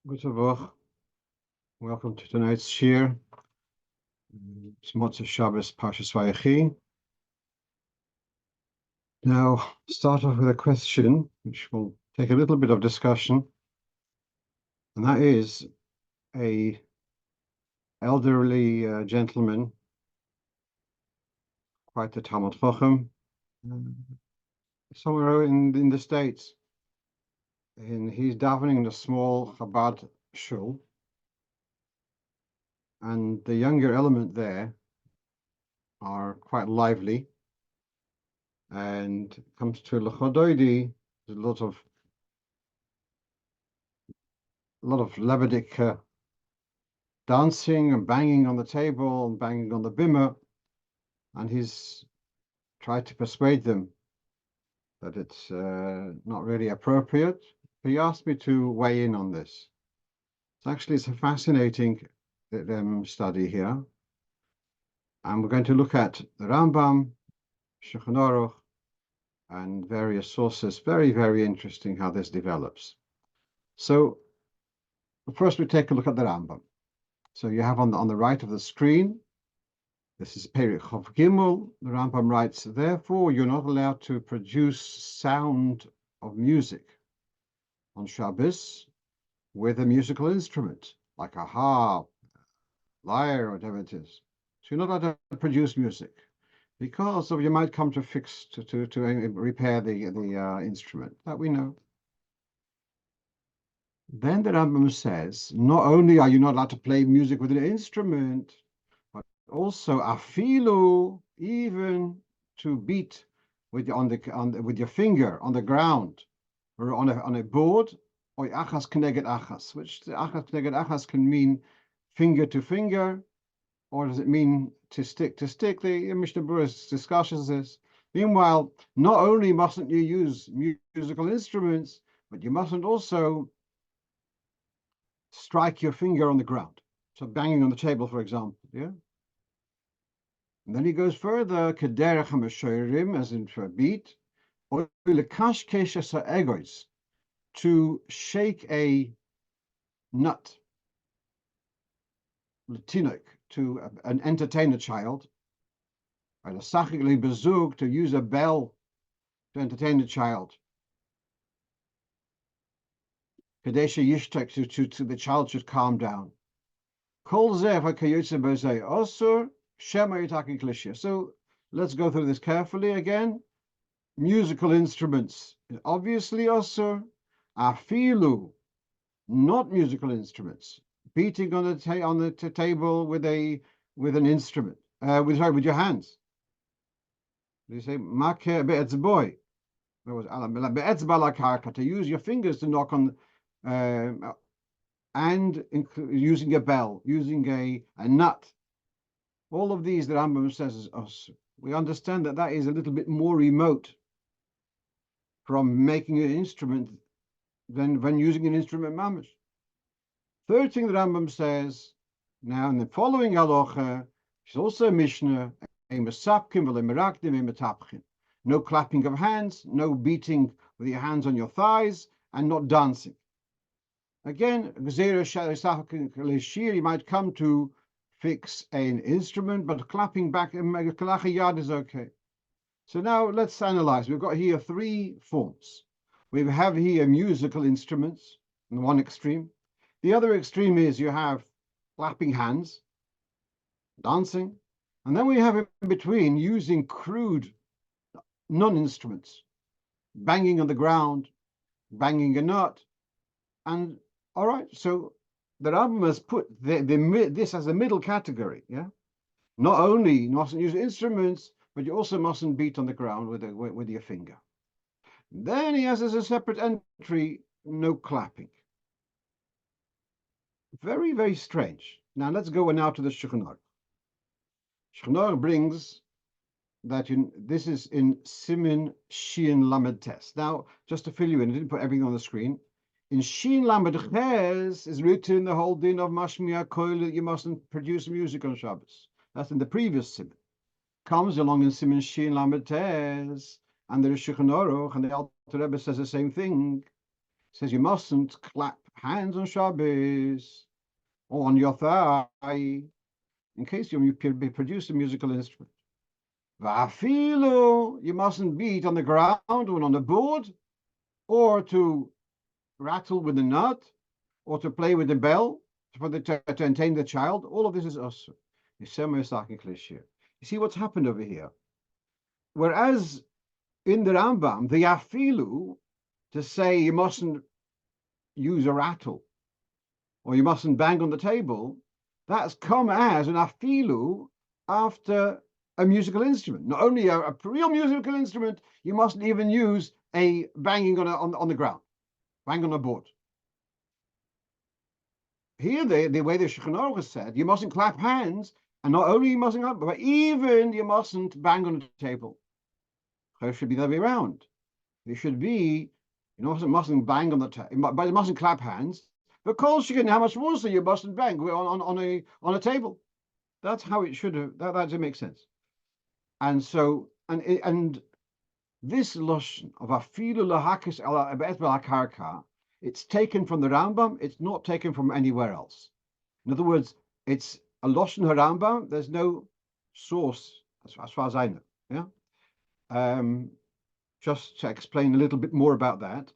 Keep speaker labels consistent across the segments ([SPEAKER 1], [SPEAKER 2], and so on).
[SPEAKER 1] Good Woche. Welcome to tonight's shiur. It's Motzei Shabbos, Parshas Vayechi. Now, start off with a question, which will take a little bit of discussion, and that is a elderly gentleman, quite a Talmud Chacham, somewhere in the States, and he's davening in a small Chabad shul. And the younger element there are quite lively, and comes to Lechodoidi, there's a lot of Levitic dancing and banging on the table and banging on the bimmer, and he's tried to persuade them that it's not really appropriate. He asked me to weigh in on this. It's a fascinating study here, and we're going to look at the Rambam, Shulchan Aruch, and various sources. Very, very interesting how this develops. So first we take a look at the Rambam. So you have on the right of the screen, this is Perek Chof Gimel. The Rambam writes, therefore you're not allowed to produce sound of music on Shabbos with a musical instrument, like a harp, lyre, or whatever it is. So you're not allowed to produce music, because you might come to fix, to repair the instrument, that we know. Then the Rambam says, not only are you not allowed to play music with an instrument, but also afilu, even to beat with your finger on the ground or on a board, or achas keneged achas, which the achas keneged achas can mean finger to finger, or does it mean to stick to stick? The Mishnah Berurah discusses this. Meanwhile, not only mustn't you use musical instruments, but you mustn't also strike your finger on the ground. So banging on the table, for example, yeah? And then he goes further, kederech hamashorim, as in for a beat, or lekashkesh egos, to shake a nut, Latinok, to entertain a child, or lesachik bezug, to use a bell to entertain a child. Kadesha yishtek, to the child should calm down. Kol zeh v'kayoitze b'zeh osur shema yitaki klishya. So let's go through this carefully again. Musical instruments, obviously osur. Afilu, not musical instruments. Beating on the table with an instrument, with your hands. You say make be'etzboy. There was be'etzba lakarka, to use your fingers to knock on, and using a bell, using a nut. All of these, the Rambam says, is us. We understand that is a little bit more remote from making an instrument than when using an instrument mamish. Third thing the Rambam says, now in the following halacha, is also a Mishnah, no clapping of hands, no beating with your hands on your thighs, and not dancing. Again, you might come to fix an instrument, but clapping back in yad is okay. So now let's analyze. We've got here three forms. We have here musical instruments in one extreme. The other extreme is you have clapping hands, dancing, and then we have in between using crude non-instruments, banging on the ground, banging a nut, and all right. So the Rambam has put this as a middle category. Yeah, not only you mustn't use instruments, but you also mustn't beat on the ground with your finger. Then he has as a separate entry, no clapping. Very, very strange. Now let's go now to the Shulchan Aruch. Shulchan Aruch brings that this is in Simin Shin Lamed Tes. Now, just to fill you in, I didn't put everything on the screen. In Shin Lamed Ches is written the whole din of Mashmiya Koil, that you mustn't produce music on Shabbos. That's in the previous Simin. Comes along in Simin Shin Lamed Tes, and there is Shulchan Aruch, and the Alter Rebbe says the same thing. He says you mustn't clap hands on Shabbos, or on your thigh, in case you produce a musical instrument. Va'afilu, you mustn't beat on the ground or on the board, or to rattle with the nut, or to play with the bell to entertain the child. All of this is us. You see what's happened over here. Whereas in the Rambam, the afilu, to say you mustn't use a rattle or you mustn't bang on the table, that's come as an afilu after a musical instrument. Not only a real musical instrument, you mustn't even use a banging on the ground, bang on a board. Here, the way the Shulchan Aruch said, you mustn't clap hands, and not only you mustn't clap, but even you mustn't bang on the table. So it should be the other way around. It should be, you mustn't bang on the table, but you mustn't clap hands. Because you can, how much more so you mustn't bang on a table. That's how it should have. That doesn't make sense. And so, and this lotion of afilu lahakis karka, it's taken from the Rambam. It's not taken from anywhere else. In other words, it's a lotion Rambam. There's no source as far as I know. Yeah. Just to explain a little bit more about that,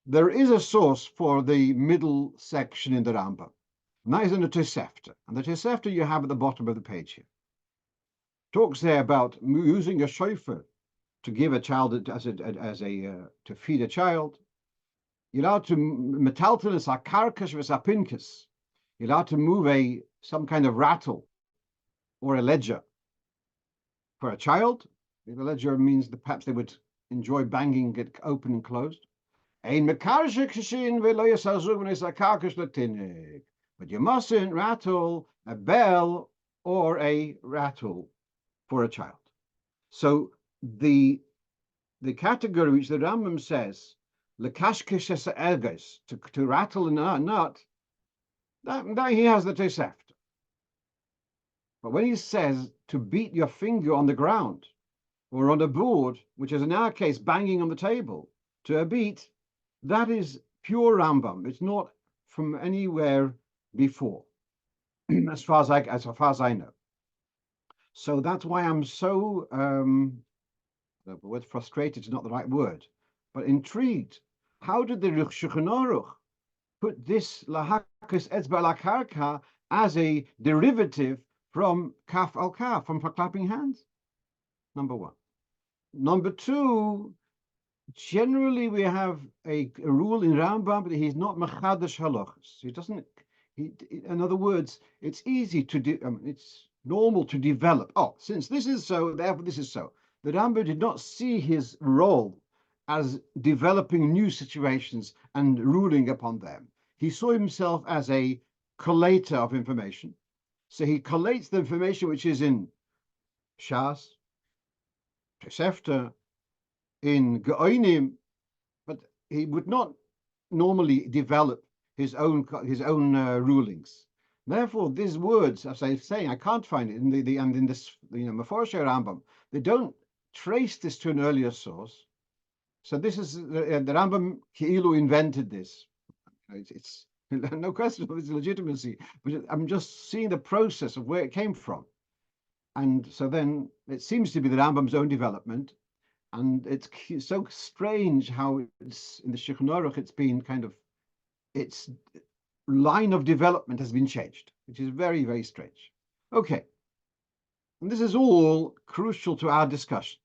[SPEAKER 1] there is a source for the middle section in the Rambam, and that is in the Tosefta. And the Tosefta you have at the bottom of the page here talks there about using a shofar to give a child to feed a child. You're allowed to metaltelis akarkash v'sapinkas. You're allowed to move some kind of rattle or a ledger for a child. The ledger means that perhaps they would enjoy banging it open and closed. But you mustn't rattle a bell or a rattle for a child. So the category which the Rambam says, to rattle a nut, that he has the Tosefta. But when he says to beat your finger on the ground or on a board, which is in our case banging on the table, to a beat, that is pure Rambam. It's not from anywhere before, as far as I know. So that's why I'm so the word frustrated is not the right word, but intrigued. How did the Shulchan Aruch put this lahakis etzba la karka as a derivative from kaf al kaf, from clapping hands? Number one. Number two, generally we have a rule in Rambam that he's not mechadash halachos. He doesn't. In other words, it's easy to it's normal to develop. Oh, since this is so, therefore this is so. The Rambam did not see his role as developing new situations and ruling upon them. He saw himself as a collator of information. So he collates the information which is in Shas, Tosefta, in Geonim, but he would not normally develop his own rulings. Therefore, these words, as I'm saying, I can't find it in this Meforshei Rambam. They don't trace this to an earlier source. So this is the Rambam Ki'ilu invented this. It's no question of its legitimacy, but I'm just seeing the process of where it came from. And so then it seems to be the Rambam's own development. And it's so strange how it's in the Shulchan Aruch, it's been kind of, its line of development has been changed, which is very, very strange. Okay. And this is all crucial to our discussion.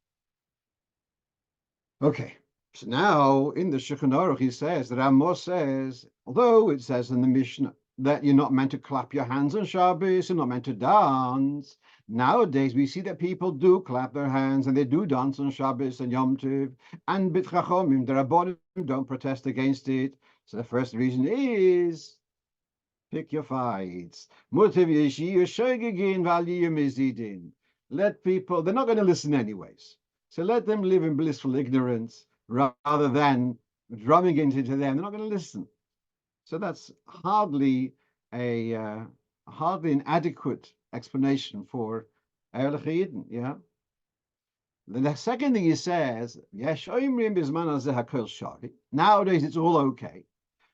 [SPEAKER 1] Okay. So now in the Shulchan Aruch, he says, the Rambam says, although it says in the Mishnah that you're not meant to clap your hands on Shabbos, you're not meant to dance. Nowadays, we see that people do clap their hands and they do dance on Shabbos and Yom Tov, and Bit Chachomim, the Rabbanim, don't protest against it. So the first reason is, pick your fights. Let people, they're not going to listen anyways. So let them live in blissful ignorance rather than drumming into them. They're not going to listen. So that's hardly an adequate explanation for Erlich Yidden, yeah. The second thing he says, nowadays it's all okay.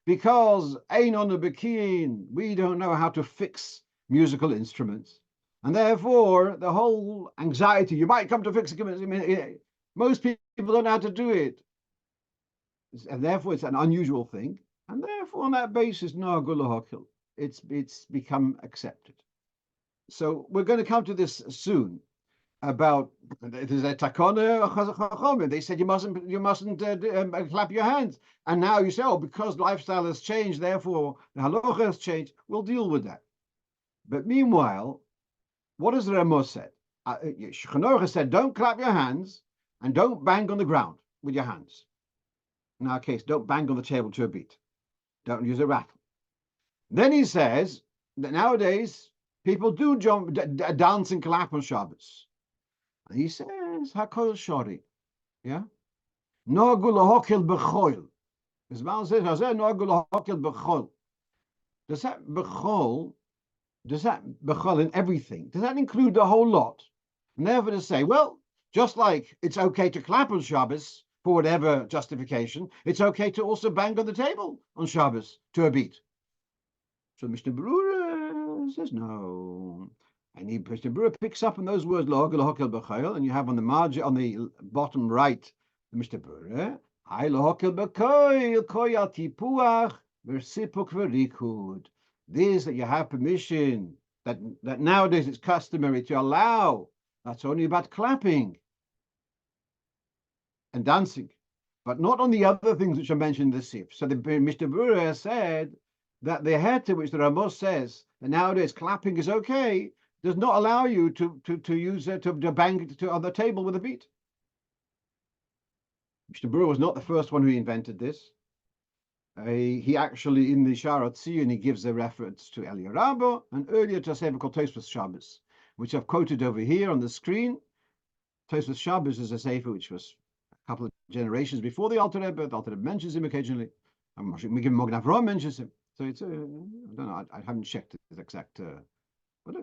[SPEAKER 1] because Ein on the Bekin, we don't know how to fix musical instruments. And therefore, the whole anxiety, you might come to fix it. Most people don't know how to do it. And therefore, it's an unusual thing. And therefore, on that basis, no gulahokil. It's become accepted. So we're going to come to this soon. About there's a takana. They said you mustn't clap your hands, and now you say, oh, because lifestyle has changed, therefore the halacha has changed. We'll deal with that. But meanwhile, what has the Ramos said? Shulchan said, don't clap your hands and don't bang on the ground with your hands. In our case, don't bang on the table to a beat. Don't use a rattle. Then he says that nowadays people do dance and clap on Shabbos. He says, Hakol Shori. Yeah? No gulahokil b'choil. His man says, no gulahokil b'chol. Does that b'chol in everything? Does that include the whole lot? And therefore to say, well, just like it's okay to clap on Shabbos for whatever justification, it's okay to also bang on the table on Shabbos to a beat. So Mr. Brewer says, no. And Mr. Brewer picks up on those words, and you have on the margin, on the bottom right, Mr. Brewer, this that you have permission, that nowadays it's customary to allow. That's only about clapping and dancing, but not on the other things which are mentioned in the Sif. So Mr. Brewer said that the heter, which the Ramos says that nowadays clapping is okay, does not allow you to use it to bang on the table with a beat. Mr. Brewer was not the first one who invented this. He actually, in the Sharat Tziyun, he gives a reference to Eli Rabbo and earlier to a sefer called Tosfos Shabbos, which I've quoted over here on the screen. Tosfos Shabbos is a sefer which was a couple of generations before the Alter Rebbe. The Alter Rebbe mentions him occasionally. And Mogen Avraham mentions him. So it's I don't know. I haven't checked his exact, but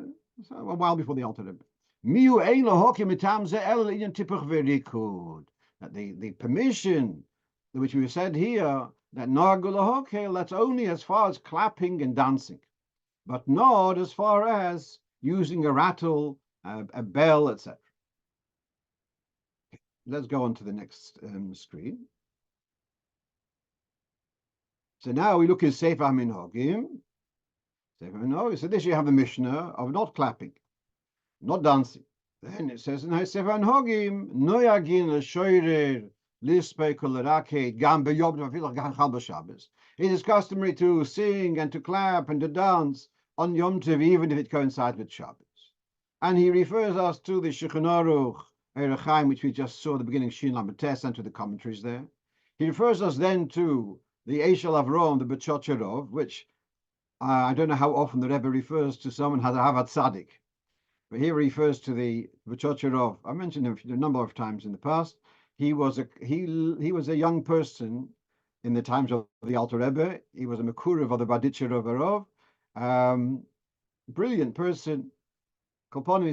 [SPEAKER 1] a while before the Alter Rebbe. That the permission which we said here, that that's only as far as clapping and dancing, but not as far as using a rattle, a bell, etc. Okay, let's go on to the next screen. So now we look at Sefer HaMinhagim. So this you have the Mishnah of not clapping, not dancing. Then it says in Sefer HaMinhagim, Noyagin l'shoirer lispei kol raket gam b'yom v'afilach gam chal b'Shabbos. It is customary to sing and to clap and to dance on Yom Tov, even if it coincides with Shabbos. And he refers us to the Shulchan Aruch Orach Chaim, which we just saw at the beginning, Shin Lamed Tes, and to the commentaries there. He refers us then to the Eshel Avrom, the B'chocher Rov, which I don't know how often the Rebbe refers to someone as a Havad Tzaddik, but here he refers to the B'chocher Rov. I mentioned him a number of times in the past. He was a young person in the times of the Alter Rebbe. He was a Mekurev of the Baditcher of Rov. Brilliant person. Kolponim,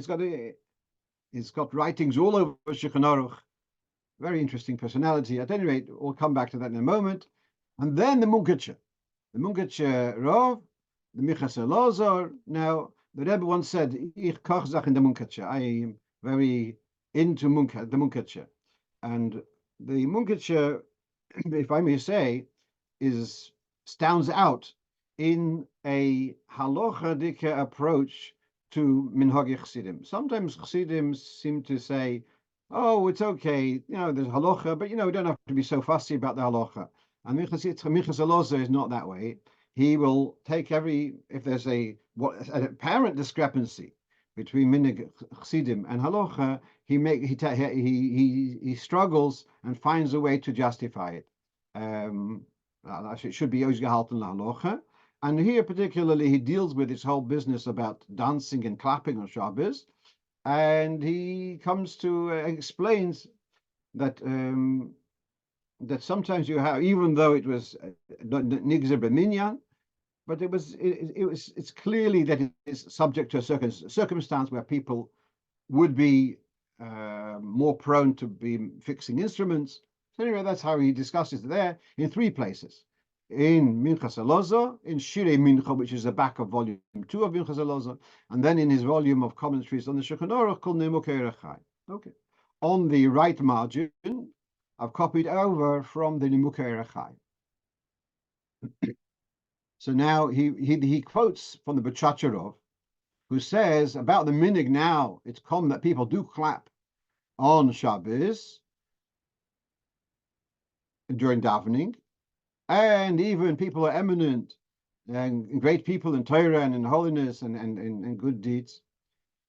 [SPEAKER 1] he's got writings all over Shulchan Aruch. Very interesting personality. At any rate, we'll come back to that in a moment. And then the Munketcher Rov, the Michas Elazar. Now, the Rebbe once said, Ich koch zach in the Munketcher. I am very into the Munketcher. And the Munketcher, if I may say, stands out in a halachic approach to minhagi chassidim. Sometimes chassidim seem to say, oh, it's okay, there's halacha, but we don't have to be so fussy about the halacha. And Michas Elazar is not that way. He will take if there's an apparent discrepancy between minhag chassidim and halacha, he struggles and finds a way to justify it. It should be gehalten halacha. And here particularly he deals with this whole business about dancing and clapping on Shabbos, and he comes to explains that that sometimes you have, even though it was nigzer b'minyan, but it's clearly that it is subject to a circumstance where people would be more prone to be fixing instruments. So anyway, that's how he discusses it there in three places. in Minchas Eloza, in Shirei Mincha, which is the back of volume 2 of Minchas Eloza, and then in his volume of commentaries on the Shulchan Aruch called Nimukei Rechai. Okay. On the right margin, I've copied over from the Nimukei Rechai. So now he quotes from the Bechacharov, who says about the minig now, it's common that people do clap on Shabbos during davening, and even people are eminent and great people in Torah and in holiness and good deeds.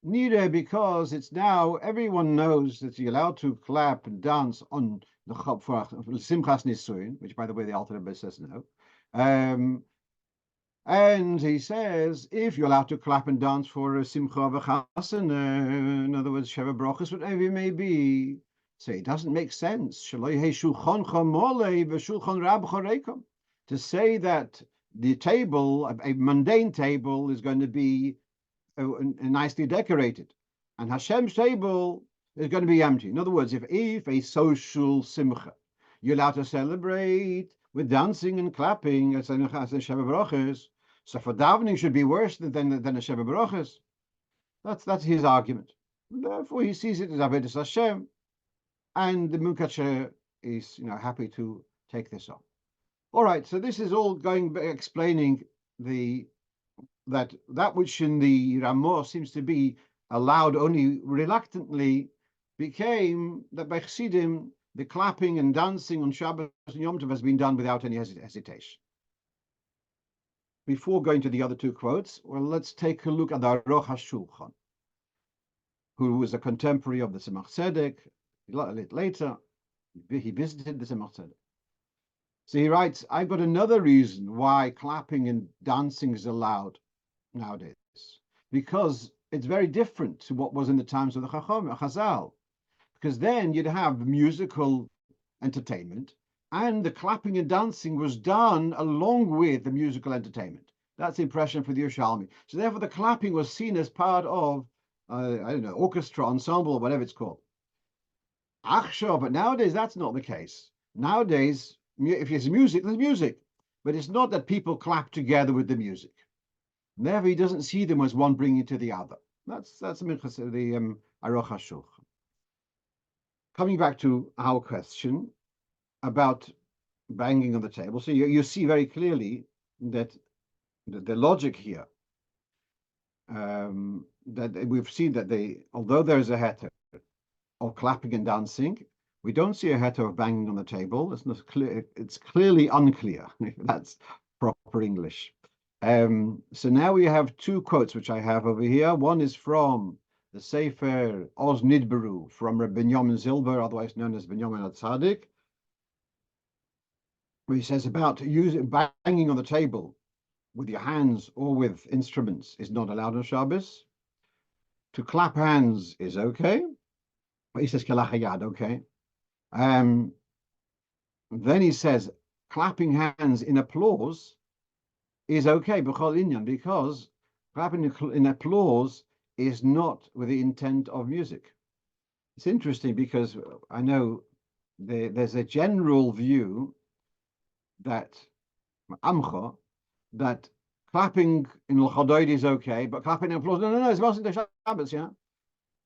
[SPEAKER 1] Neither because it's now everyone knows that you're allowed to clap and dance on the Simchas Nisuin, which by the way the Alter Rebbe says no. And he says, if you're allowed to clap and dance for a Simcha of a Chasen, in other words, Sheva Brochus, whatever it may be, so it doesn't make sense to say that the table, a mundane table, is going to be nicely decorated, and Hashem's table is going to be empty. In other words, if a social Simcha, you're allowed to celebrate with dancing and clapping as a Sheva Brochus, so for davening should be worse than a Sheva Brochus. That's his argument. Therefore, he sees it as Avodas Hashem, and the Munkacher is happy to take this on. All right, so this is all explaining that which in the Ramah seems to be allowed only reluctantly became that by Chassidim the clapping and dancing on Shabbos and Yom Tov has been done without any hesitation. Before going to the other two quotes, well, let's take a look at the Aruch HaShulchan, who was a contemporary of the Tzemach Tzedek. A little later, he visited the Tzemach Tzedek. So he writes, I've got another reason why clapping and dancing is allowed nowadays, because it's very different to what was in the times of the Chazal, because then you'd have musical entertainment, and the clapping and dancing was done along with the musical entertainment. That's the impression for the Yerushalmi. So therefore the clapping was seen as part of, orchestra, ensemble, or whatever it's called. Achshav, but nowadays that's not the case. Nowadays, if there's music, there's music. But it's not that people clap together with the music. Therefore, he doesn't see them as one bringing to the other. That's the Aruch HaShulchan. Coming back to our question about banging on the table. So you see very clearly that the logic here, that we've seen that although there's a heter of clapping and dancing, we don't see a heter of banging on the table. It's not clear. It's clearly unclear, if that's proper English. So now we have two quotes which I have over here. One is from the Sefer Oz Nidberu from Reb Binyamin Zilber, otherwise known as Binyamin HaTzadik, where he says about banging on the table with your hands or with instruments is not allowed on Shabbos. To clap hands is okay. But he says kalachayad, okay. Then he says clapping hands in applause is okay, because clapping in applause is not with the intent of music. It's interesting because I know there's a general view that that clapping in L'Chodoid is okay, but clapping in applause, no, it's mostly the Shabbos, yeah?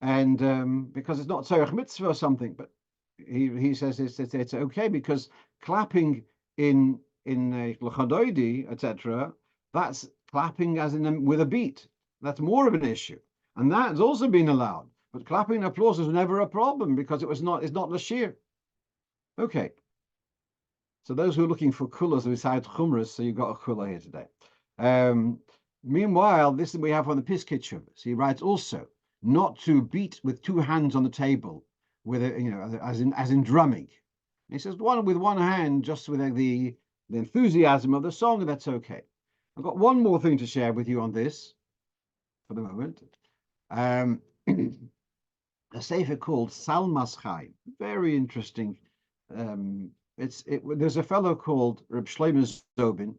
[SPEAKER 1] And because it's not Tzorech Mitzvah or something, but he says it's okay because clapping in L'Chodoidi, etc., that's clapping as with a beat. That's more of an issue. And that has also been allowed. But clapping and applause was never a problem because it's not the shiur. Okay. So those who are looking for kulas beside chumras, so you've got a kula here today. Meanwhile, this we have on the Piskei Teshuvos. He writes also not to beat with two hands on the table, with as in drumming. And he says with one hand, just with the enthusiasm of the song, that's okay. I've got one more thing to share with you on this for the moment. A sefer called Salmas Chai, very interesting. There's a fellow called Reb Shlomo Zobin.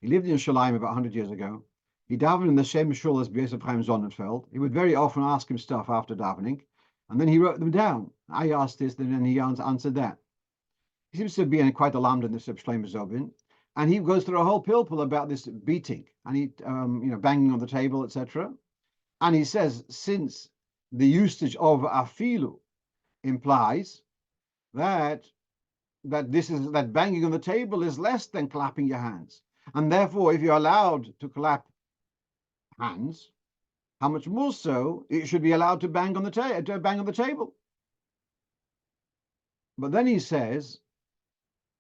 [SPEAKER 1] He lived in Shalim about 100 years ago. He davened in the same shul as B'Yosef Chaim Sonnenfeld. He would very often ask him stuff after davening, and then he wrote them down. I asked this, and then he answered that. He seems to be quite alarmed in this Reb Shlomo Zobin. And he goes through a whole pilpul about this beating and he, banging on the table, etc. And he says, since the usage of afilu implies that that banging on the table is less than clapping your hands, and therefore, if you're allowed to clap hands, how much more so it should be allowed to bang on the table. But then he says,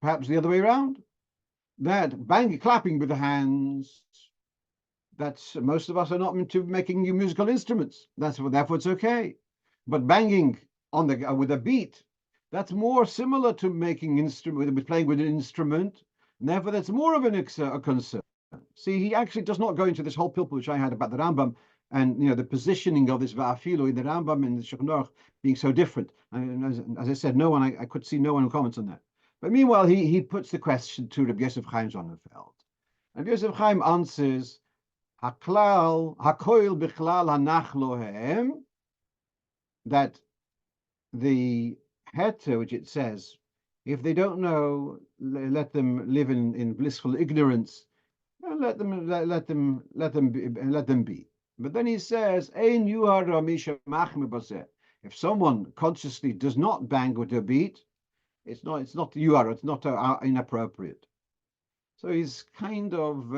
[SPEAKER 1] perhaps the other way around, that clapping with the hands, that's most of us are not into making new musical instruments. Therefore it's okay. But banging on the with a beat, that's more similar to making with playing with an instrument. And therefore, that's more of a concern. See, he actually does not go into this whole pilpul which I had about the Rambam and the positioning of this va'afilu in the Rambam and the Shulchan Aruch being so different. And as I said, I could see no one who comments on that. But meanwhile, he puts the question to Rabbi Yosef Chaim Sonnenfeld. And Yosef Chaim answers, Haklal, hakoil bichlal hanach lohem, that the heter, which it says, if they don't know, let them live in blissful ignorance. Let them be. But then he says, if someone consciously does not bang with a beat, it's not it's not inappropriate. So he's kind of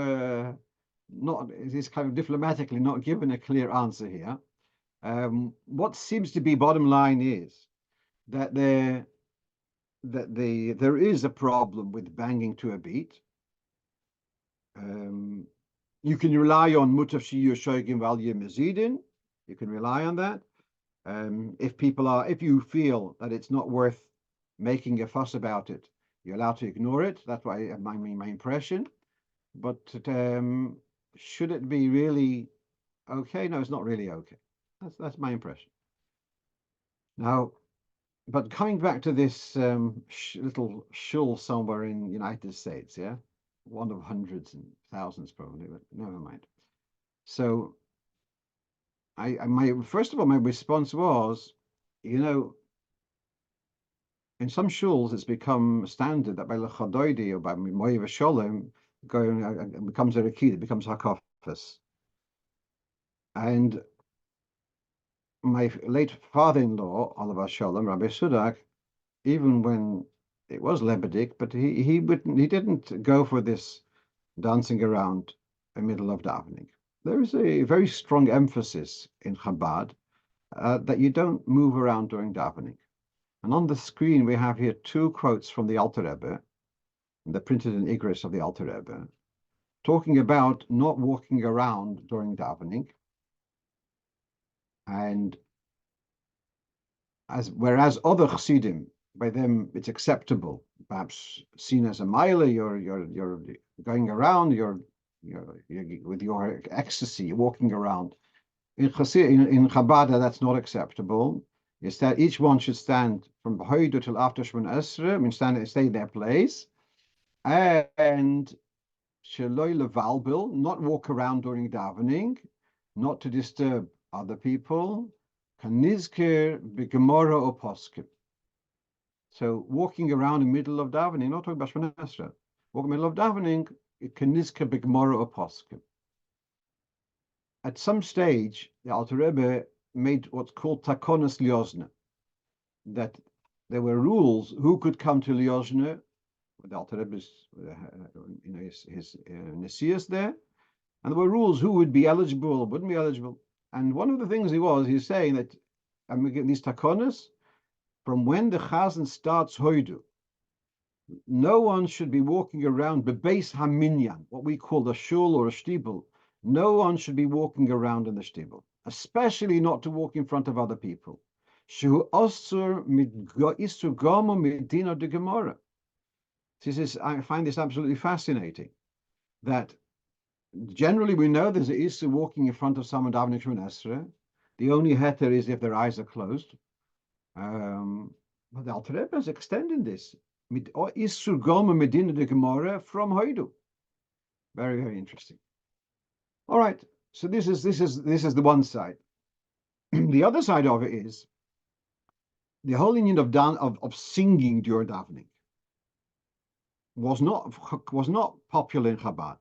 [SPEAKER 1] diplomatically not given a clear answer here. What seems to be bottom line is that there is a problem with banging to a beat. You can rely on mutav shiur shoygim valye mezidin. You can rely on that. If you feel that it's not worth making a fuss about it, you're allowed to ignore it. That's my impression. But should it be really okay? No, it's not really okay. That's my impression. Now, but coming back to this little shul somewhere in the United States, yeah, one of hundreds and thousands probably, but never mind. So, first of all, my response was, in some shuls it's become standard that by lechadoidi or by moyev sholem going becomes a rekid, it becomes hakafas. And my late father-in-law, Olav Sholem, Rabbi Sudak, even when it was Lebedik, but he didn't go for this dancing around the middle of davening. There is a very strong emphasis in Chabad that you don't move around during davening. And on the screen we have here two quotes from the Alter Rebbe, they're printed in Igris of the Alter Rebbe, talking about not walking around during davening. And whereas other chassidim, by them it's acceptable, perhaps seen as a mile, you're going around, you're with your ecstasy, you're walking around. In Chabad, that's not acceptable. Instead, each one should stand from Hoidu till after Shemon Esrei, stay in their place, and Sheloi levalbil, not walk around during davening, not to disturb other people. Kanizker b'gemara or poskim. So walking around in the middle of davening, not talking about Shemon Esrei, walk in the middle of davening, kanizker b'gemara or poskim. At some stage, the Alter Rebbe made what's called takonas liozne, that there were rules who could come to liozne. The Alter Rebbe's, his nesias there, and there were rules who would be eligible, wouldn't be eligible. And one of the things he's saying that these takonas, from when the chazan starts hoidu, no one should be walking around bebeis haminyan, what we call the shul or a shtibel. No one should be walking around in the shtibel, especially not to walk in front of other people. Shehu osur isur gomo medina de gemara. I find this absolutely fascinating. That generally we know there's an isur walking in front of someone davening Shemon Esrei. The only heter is if their eyes are closed. But the Alter Rebbe is extending this. Isur gomo medina de gemara from hoidu. Very, very interesting. All right, so this is the one side. The other side of it is the whole union of singing during davening. was not popular in Chabad.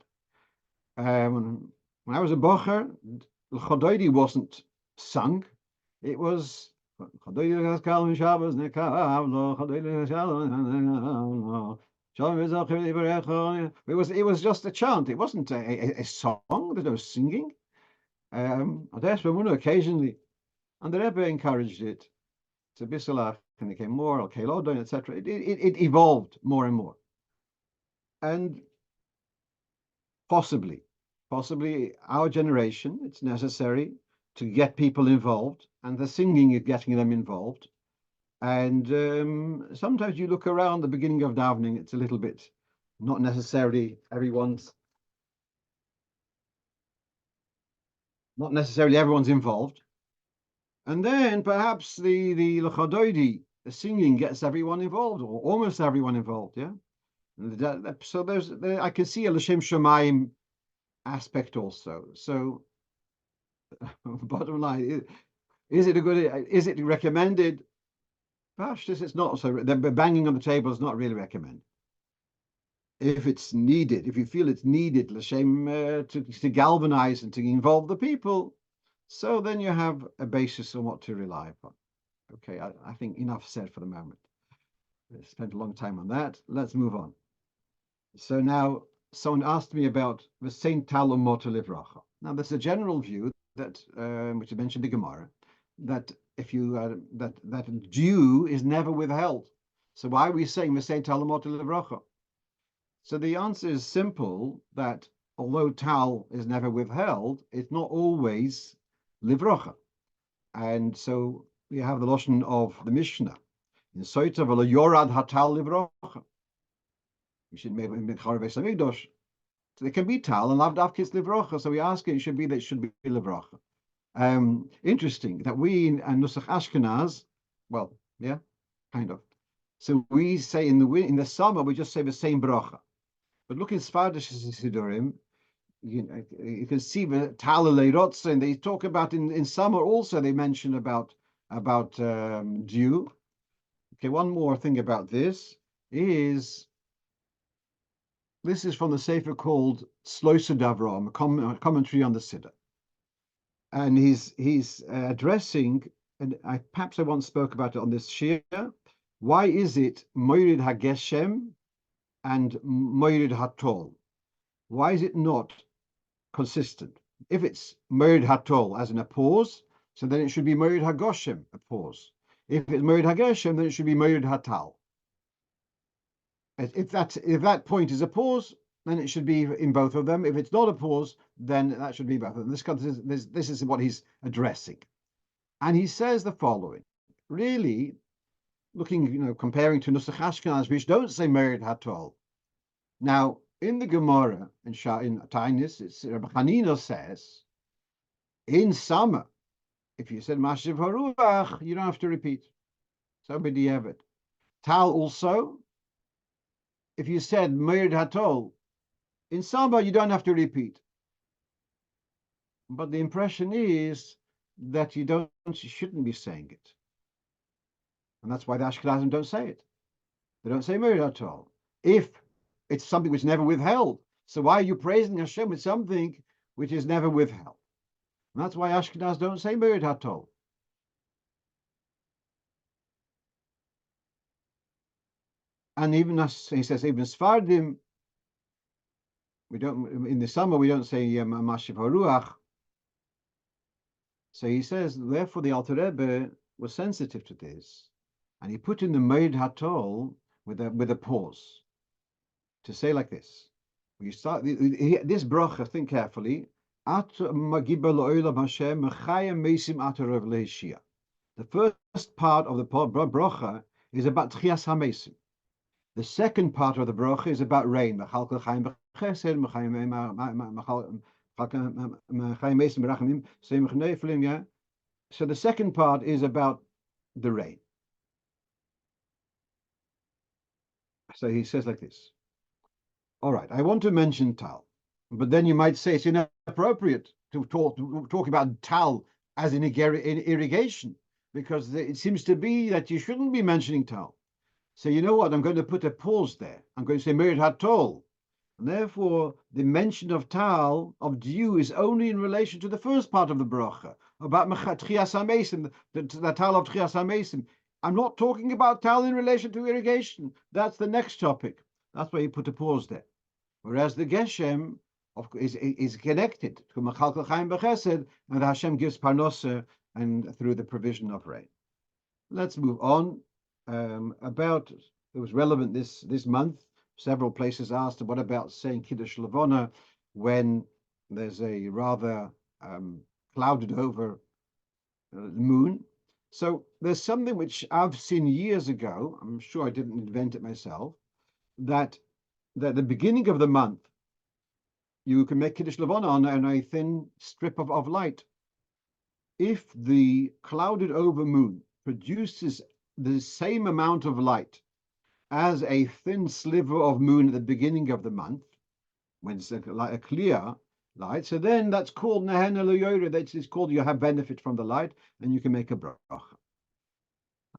[SPEAKER 1] When I was a bocher, Chodoidi wasn't sung. It was it was just a chant. It wasn't a song. There's no singing. Occasionally, and the Rebbe encouraged it. It's a bisalach, and it came more, al etc. It evolved more and more, and possibly our generation, it's necessary to get people involved, and the singing is getting them involved. And sometimes you look around the beginning of davening, it's a little bit not necessarily everyone's involved. And then perhaps the L'chadoidi, the singing gets everyone involved, or almost everyone involved, yeah. So I can see a L'shem Shemaim aspect also. So bottom line, is it recommended? Gosh, it's not. So the banging on the table is not really recommended. If it's needed, if you feel it's needed, L'shem, to galvanize and to involve the people, so then you have a basis on what to rely upon. Okay, I think enough said for the moment. I spent a long time on that. Let's move on. So now someone asked me about the Saint Tal Moto Livracha. Now there's a general view that, which I mentioned in the Gemara, that if you that dew is never withheld. So why are we saying the Saint Tal Moto Livracha? So the answer is simple, that although tal is never withheld, it's not always livracha. And so we have the lashon of the Mishnah in Soita v'lo yorad hatal livracha. We should make mechar v'samigdosh. So there can be tal and lavdavkis livracha. So we ask it should be livracha. Interesting that we in Nusach Ashkenaz, well, yeah, kind of. So we say in the summer we just say the same bracha. But look in Sfardish Sidurim, you can see the tal leirotz, and they talk about in summer also. They mention about dew. Okay, one more thing about this is from the sefer called Sloisa Davram, a commentary on the Siddur, and he's addressing, and perhaps I once spoke about it on this shiur. Why is it Moirid Hageshem and Moirid Hatol? Why is it not consistent? If it's Moirid Hatol as in a pause, so then it should be Moirid Hagoshem, a pause. If it's Moirid Hageshem, then it should be Moirid Hatal. If that point is a pause, then it should be in both of them. If it's not a pause, then that should be both of them. This is what he's addressing. And he says the following, really, looking, comparing to Nusach Ashkenaz, which don't say Moirid Hatol. Now, in the Gemara, in Tainis, Rabbi Hanina says, in summer, if you said Mashiv Haruach, you don't have to repeat. So b'diavad. Tal also, if you said Moirid Hatol, in summer you don't have to repeat. But the impression is that you shouldn't be saying it. And that's why the Ashkenazim don't say it. They don't say Moirid Hatol. If it's something which is never withheld. So why are you praising HaShem with something which is never withheld? And that's why Ashkenaz don't say Moirid Hatol. And even as he says, even Sfardim, we don't, in the summer we don't say Mashiv Haruach. So he says, therefore the Alter Rebbe was sensitive to this, and he put in the Moirid Hatol with a pause, to say like this. You start this bracha, think carefully. The first part of the bracha is about Tchias HaMesim. The second part of the bracha is about rain. So the second part is about the rain. So he says like this. All right, I want to mention tal, but then you might say it's inappropriate to talk about tal as in irrigation, because it seems to be that you shouldn't be mentioning tal. So you know what? I'm going to put a pause there. I'm going to say Merid Hatol. And therefore, the mention of Tal, of dew, is only in relation to the first part of the bracha, about Tchias HaMesim, the Tal of Tchias HaMesim. I'm not talking about Tal in relation to irrigation. That's the next topic. That's why you put a pause there. Whereas the Geshem is connected to Machalkel Chaim B'Chesed, and Hashem gives Parnosa and through the provision of rain. Let's move on. It was relevant this month. Several places asked, what about saying Kiddush Levono when there's a rather clouded over moon? So there's something which I've seen years ago. I'm sure I didn't invent it myself. That the beginning of the month, you can make Kiddush Levono on a thin strip of light. If the clouded over moon produces the same amount of light as a thin sliver of moon at the beginning of the month, when it's a clear light, so then that's called Nehena L'Yoyre. It's called you have benefit from the light, and you can make a brocho.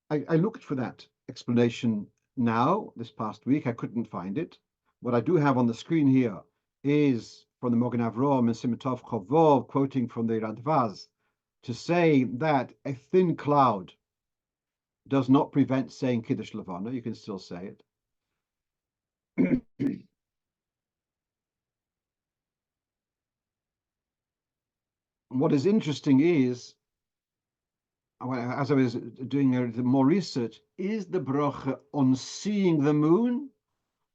[SPEAKER 1] I looked for that explanation now, this past week. I couldn't find it. What I do have on the screen here is from the Mogen Avrom and Simitov Chovov, quoting from the Radvaz, to say that a thin cloud does not prevent saying Kiddush Levono. You can still say it. What is interesting is, as I was doing more research, is the brocha on seeing the moon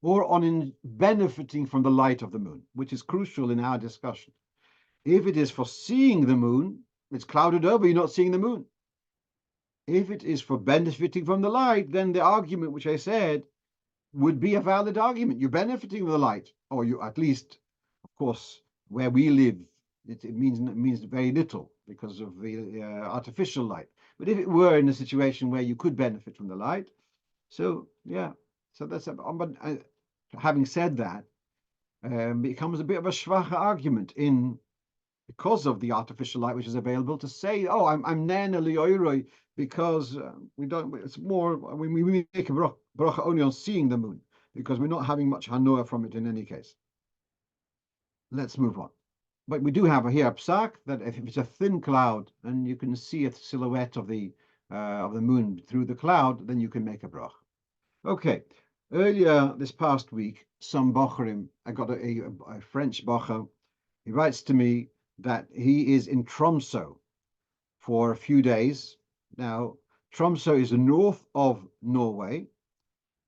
[SPEAKER 1] or on benefiting from the light of the moon, which is crucial in our discussion. If it is for seeing the moon, it's clouded over, you're not seeing the moon. If it is for benefiting from the light, then the argument which I said would be a valid argument. You're benefiting from the light, or you at least, of course, where we live, it means very little because of the artificial light. But if it were in a situation where you could benefit from the light, so yeah, so that's. But having said that, it becomes a bit of a schwache argument because of the artificial light which is available to say, oh, I'm nena li'oiroi because we don't. It's more we make a bracha only on seeing the moon because we're not having much hanoah from it in any case. Let's move on. But we do have here a psak that if it's a thin cloud and you can see a silhouette of the moon through the cloud, then you can make a bracha. Okay. Earlier this past week, some bocherim, I got a French bocher. He writes to me that he is in Tromso for a few days. Now, Tromso is the north of Norway.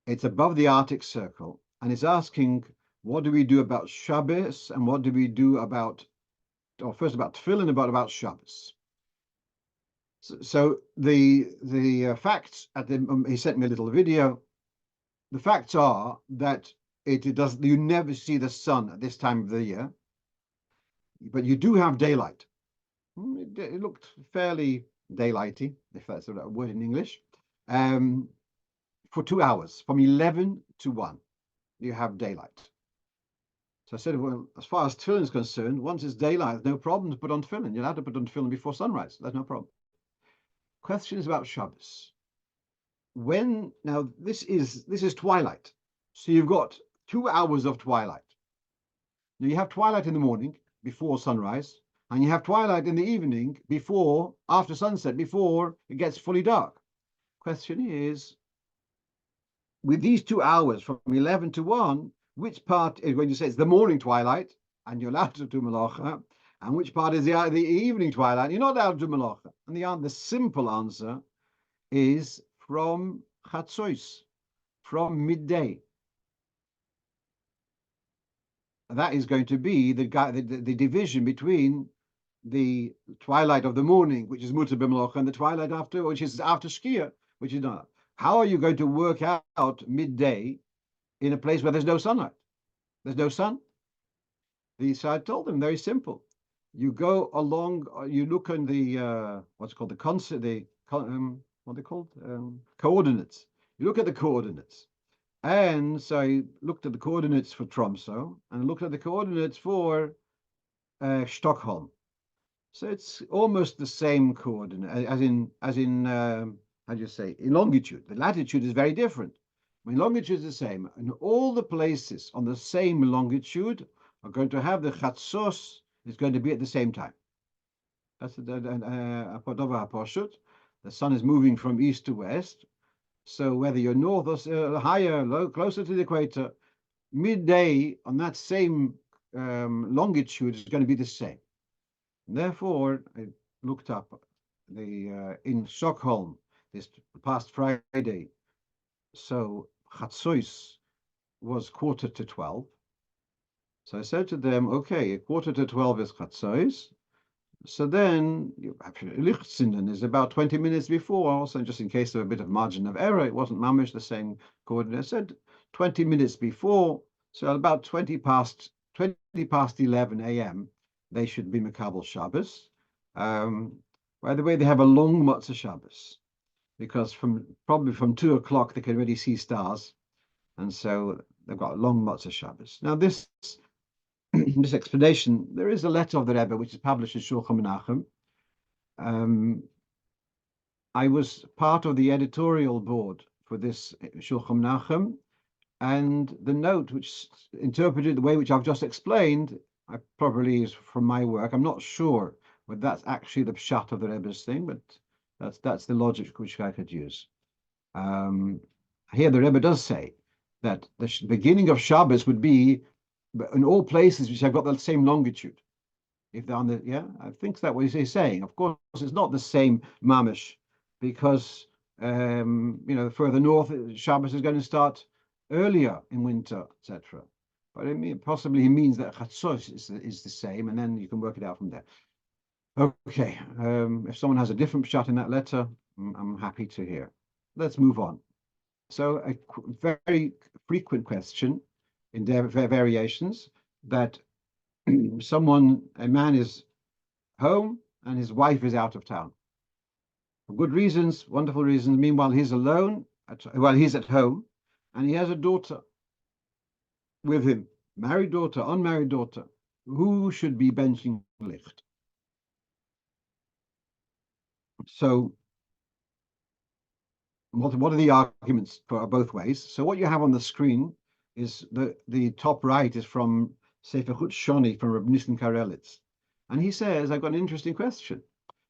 [SPEAKER 1] It's above the Arctic Circle, and he's asking, what do we do about Shabbos, and what do we do about, first about Tefillin, about Shabbos. So the facts he sent me a little video. The facts are that you never see the sun at this time of the year, but you do have daylight. It looked fairly daylighty, if that's a word in English, for 2 hours, from 11 to 1, you have daylight. So I said, well, as far as tefillin is concerned, once it's daylight, there's no problem to put on tefillin. You're allowed to put on tefillin before sunrise. There's no problem. Question is about Shabbos. Now this is twilight. So you've got 2 hours of twilight. Now you have twilight in the morning before sunrise, and you have twilight in the evening after sunset, before it gets fully dark. Question is, with these 2 hours from 11 to 1, which part is when you say it's the morning twilight and you're allowed to do malacha, and which part is the evening twilight, you're not allowed to do malacha? And the simple answer is from Chatzois, from midday. That is going to be the division between the twilight of the morning, which is mutar b'malacha, and the twilight after, which is after shkia, which is not. How are you going to work out midday in a place where there's no sunlight? There's no sun. So I told them very simple. You go along, you look on the what's called what are they called? Coordinates. You look at the coordinates. And so I looked at the coordinates for Tromso and looked at the coordinates for Stockholm. So it's almost the same coordinate as in how do you say, in longitude. The latitude is very different. When longitude is the same, and all the places on the same longitude are going to have the chatzos is going to be at the same time. That's the sun is moving from east to west. So whether you're north or higher, low, closer to the equator, midday on that same longitude is going to be the same. And therefore, I looked up in Stockholm this past Friday. So Chatzos was 11:45. So I said to them, okay, 11:45 is Chatzos. So then Lichtsinden is about 20 minutes before, also just in case of a bit of margin of error. It wasn't mamish the same coordinate. I said 20 minutes before, so about 20 past 11 a.m. they should be Makabel Shabbos. By the way, they have a long Motzah Shabbos because probably from 2 o'clock they can already see stars, and so they've got a long Motzah Shabbos. Now this this explanation, there is a letter of the Rebbe which is published in Shulchan Menachem. I was part of the editorial board for this Shulchan Menachem, and the note which interpreted the way which I've just explained, I probably is from my work. I'm not sure whether that's actually the pshat of the Rebbe's thing, but that's the logic which I could use. Here the Rebbe does say that the beginning of Shabbos would be in all places which have got the same longitude. If they're on the, yeah, I think that's what he's saying. Of course, it's not the same mamish because, further north, Shabbos is going to start earlier in winter, etc. But I mean, possibly he means that Chatzos is the same, and then you can work it out from there. Okay, if someone has a different shot in that letter, I'm happy to hear. Let's move on. So a very frequent question in their variations that a man is home and his wife is out of town. For good reasons, wonderful reasons. Meanwhile, he's alone, he's at home, and he has a daughter with him, married daughter, unmarried daughter. Who should be benching licht? So what are the arguments for both ways? So what you have on the screen is the top right is from Sefer Chut Shoni from Reb Nissen Karelitz. And he says, I've got an interesting question,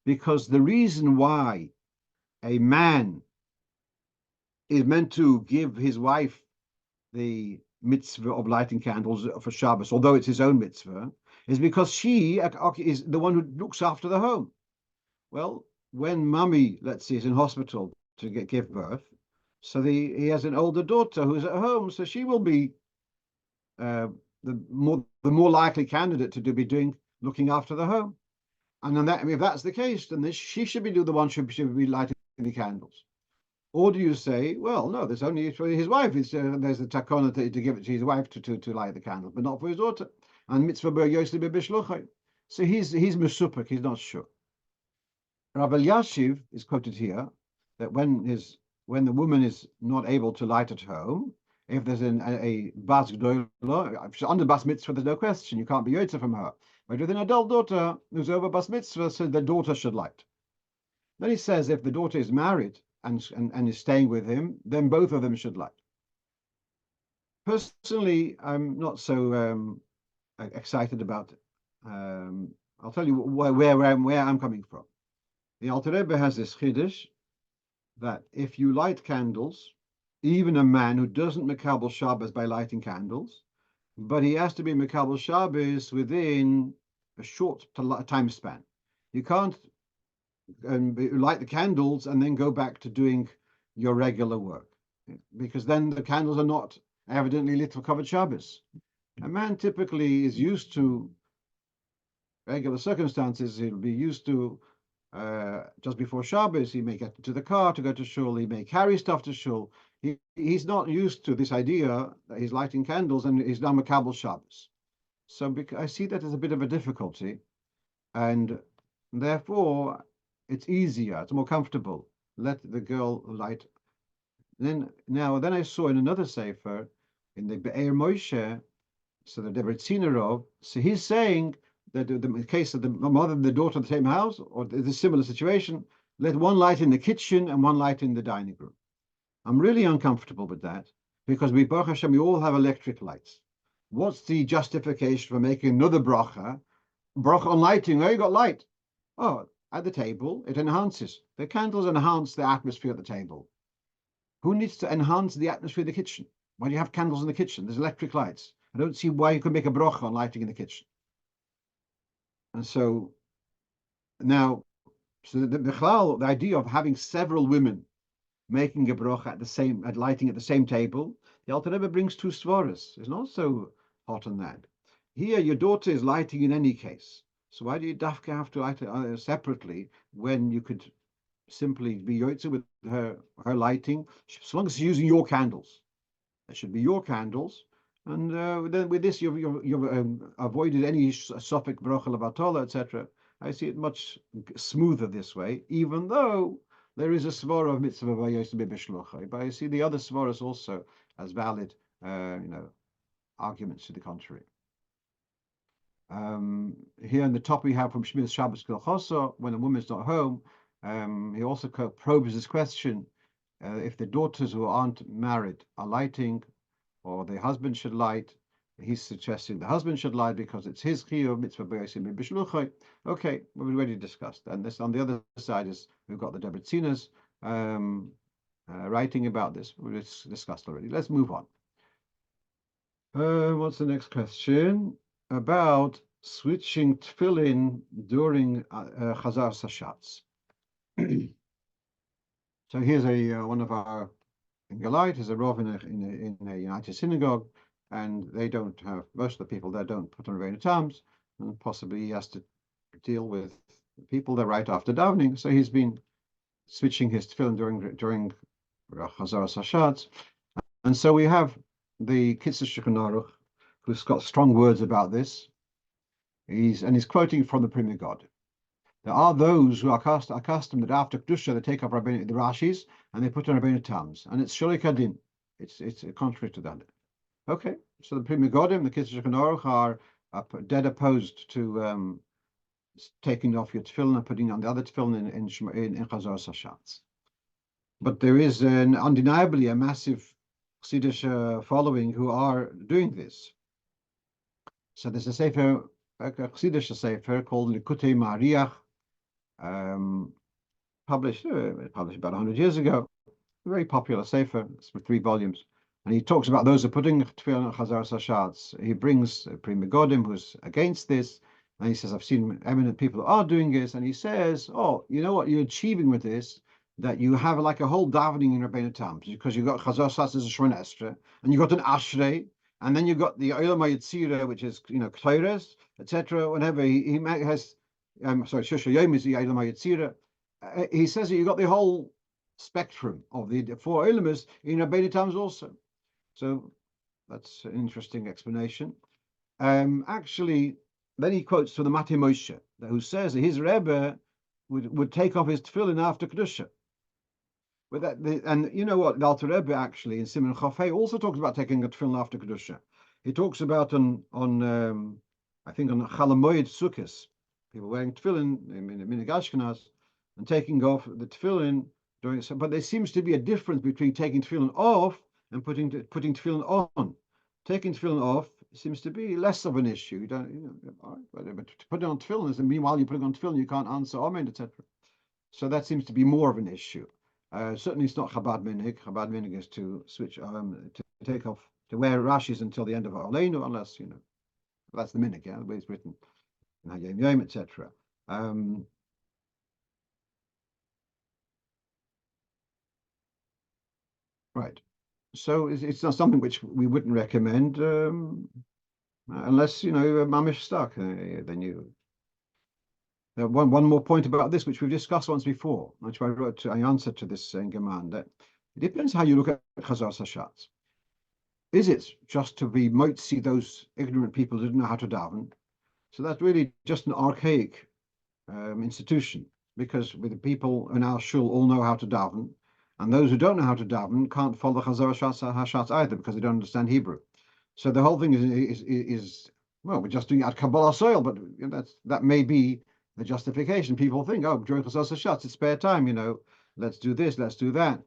[SPEAKER 1] because the reason why a man is meant to give his wife the mitzvah of lighting candles for Shabbos, although it's his own mitzvah, is because she is the one who looks after the home. Well, when mummy, let's say, is in hospital to give birth, so he has an older daughter who's at home, so she will be the more likely candidate to be looking after the home. And then if that's the case, then she should be the one should be lighting the candles. Or do you say, well, no, there's only for his wife. There's a takona to give it to his wife to light the candle, but not for his daughter. And mitzvah yoitze b'bishluchay. So he's mesupek, he's not sure. Rabbi Yashiv is quoted here that when the woman is not able to light at home, if there's a bas gdola, under bas mitzvah, there's no question, you can't be yoitze from her. But with an adult daughter who's over bas mitzvah, so the daughter should light. Then he says if the daughter is married and is staying with him, then both of them should light. Personally, I'm not so excited about it. I'll tell you where I'm coming from. The Alter Rebbe has this chiddush that if you light candles, even a man who doesn't makabel Shabbos by lighting candles, but he has to be makabel Shabbos within a short time span. You can't light the candles and then go back to doing your regular work, because then the candles are not evidently lit for covered Shabbos. A man typically is used to regular circumstances. He'll be used to just before Shabbos, he may get into the car to go to shul. He may carry stuff to shul. He's not used to this idea that he's lighting candles and he's now makabel Shabbos. So I see that as a bit of a difficulty, and therefore it's easier, it's more comfortable. Let the girl light. Then I saw in another sefer in the Be'er Moshe, so the Rebbe Rov, so he's saying that the case of the mother and the daughter in the same house, or the similar situation, let one light in the kitchen and one light in the dining room. I'm really uncomfortable with that, because we, Baruch Hashem, we all have electric lights. What's the justification for making another bracha? Bracha on lighting. Oh, you got light. Oh, at the table, it enhances. The candles enhance the atmosphere at the table. Who needs to enhance the atmosphere of the kitchen? Why do you have candles in the kitchen? There's electric lights. I don't see why you could make a brocha on lighting in the kitchen. And so now, the idea of having several women making a brocha at lighting at the same table, the Alter Rebbe brings two svaras. It's not so hot on that. Here, your daughter is lighting in any case. So why do you dafka have to light it separately when you could simply be yoitze with her lighting, as long as she's using your candles? It should be your candles, and then with this you've avoided any sofik brocha levatala, etc. I see it much smoother this way, even though there is a svara of mitzvah vayosim b'shluchai, but I see the other svaras also as valid, arguments to the contrary. Here in the top we have from Shmiras Shabbos Kilchoso, when a woman's not home, he also probes this question, if the daughters who aren't married are lighting, or the husband should light. He's suggesting the husband should light because it's his chiyuv mitzvah b'yosim b'shluchai. Okay, we've already discussed. And this on the other side is we've got the Debretzinas writing about this. We've discussed already. Let's move on. What's the next question? About switching tefillin during Chazar Sashatz. So here's one of our in Galite is a Rov in a United Synagogue, and they don't have, most of the people there don't put on Rebbeinu Tams, and possibly he has to deal with people there right after davening, so he's been switching his tefillin during Chazar Sashatz. And so we have the Kiddush Levono, who's got strong words about this. He's quoting from the Pri Megadim. There are those who are accustomed that after Kedusha they take off the Rashis and they put on Rebbeinu Tams, and it's Sholei Kadin. It's contrary to that. Okay, so the Pri Megadim, the Kiddush Levono, are dead opposed to taking off your tefillin and putting on the other tefillin in Chazar Sashatz. But there is undeniably a massive Chassidish following who are doing this. So there's a sefer, a Chassidish sefer called Likutei Ma'ariach, published about 100 years ago. A very popular sefer. It's with 3 volumes. And he talks about those who are putting tefillin on Chazar Sashatz. He brings Pri Megadim, who's against this. And he says, I've seen eminent people who are doing this. And he says, oh, you know what you're achieving with this? That you have like a whole davening in Rebbeinu Tams, because you've got Chazar Sashatz as a Shemona Esrei, and you've got an Ashrei, and then you've got the Olam HaYetzirah, which is, Ktores, etc. Whenever he has, Shusha Yom is the Olam HaYetzirah. He says that you've got the whole spectrum of the 4 Olamas in Rebbeinu Tams also. So that's an interesting explanation. Actually, then he quotes from the Matei Moshe, who says that his Rebbe would take off his tefillin after Kedusha. With that, and you know what, the Alter Rebbe actually in Siman Chafei also talks about taking a tefillin after Kedusha. He talks about on I think on Chalamoid Sukkos, people wearing tefillin in Minig Ashkenaz and taking off the tefillin during. But there seems to be a difference between taking tefillin off and putting tefillin on. Taking tefillin off seems to be less of an issue. You don't, but to put it on tefillin, and meanwhile you put it on tefillin, you can't answer amen, etc. So that seems to be more of an issue. Certainly, it's not Chabad Minig. Chabad Minig is to switch to take off, to wear Rashis until the end of Aleinu, unless that's the Minig, the way it's written in Hayom Yom, etc. Right. So it's not something which we wouldn't recommend unless mamish stuck. Then you. One more point about this, which we've discussed once before, which I answered to this Geman, that it depends how you look at Chazar Sashatz. Is it just to be moitzi those ignorant people who didn't know how to daven? So that's really just an archaic institution, because the people in our shul all know how to daven, and those who don't know how to daven can't follow Chazar Sashatz either because they don't understand Hebrew. So the whole thing is well, we're just doing it at Kabbalah soil, but that may be the justification. People think, oh, during Chazar Sashatz, it's spare time, let's do this, let's do that.